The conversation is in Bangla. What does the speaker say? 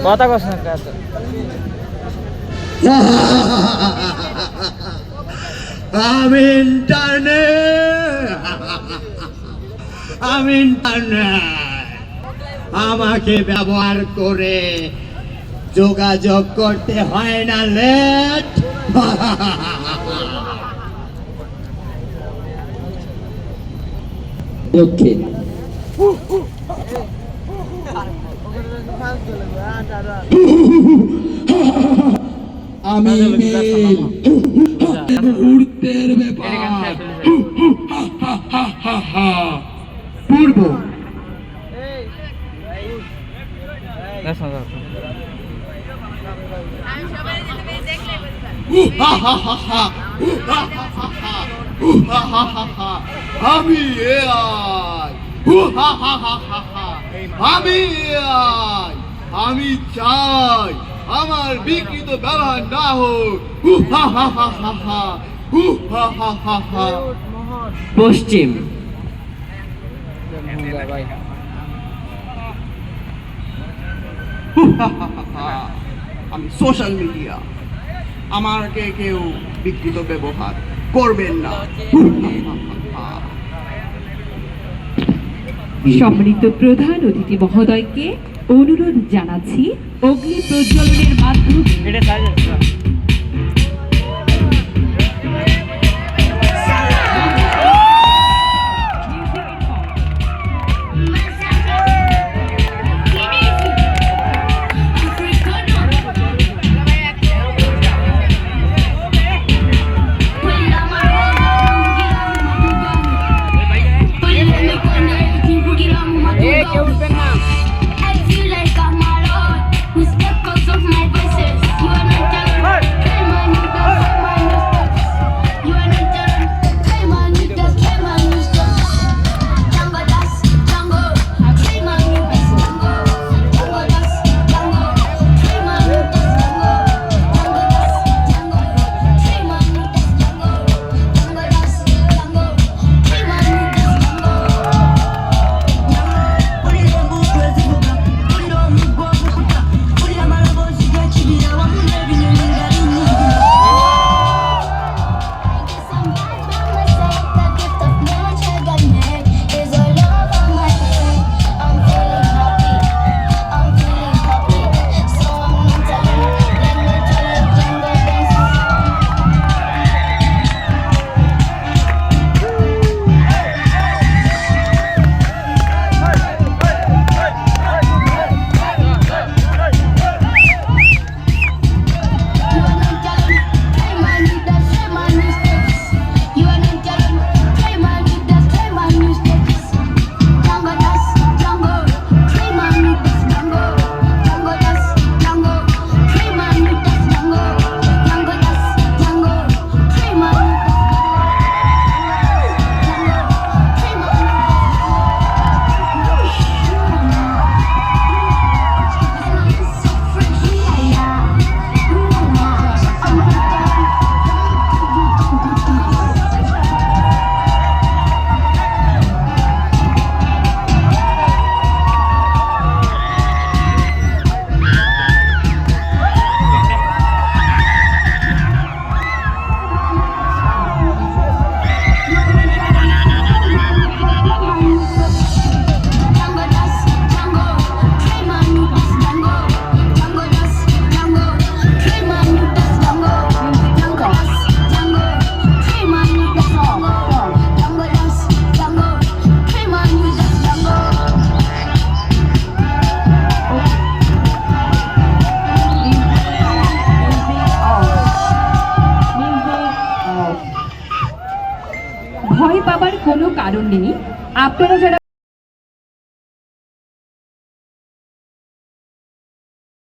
কথা কস না কাজ আমি ইন্টারনেট আমাকে ব্যবহার করে যোগাযোগ করতে হয় না লেট দক্ষিণ আমি মুহূর্তের ব্যাপার পূর্ব আমি আমি চাই আমার বিকৃত ব্যবহার না হোক পশ্চিম আমি সোশ্যাল মিডিয়া আমাকে কেউ বিকৃত ব্যবহার করবেন না সম্মানিত প্রধান অতিথি মহোদয়কে অনুরোধ জানাচ্ছি অগ্নি প্রজ্বলনের মাধ্যমে ভয় পাবার কোনো কারণ নেই। আপনারা যারা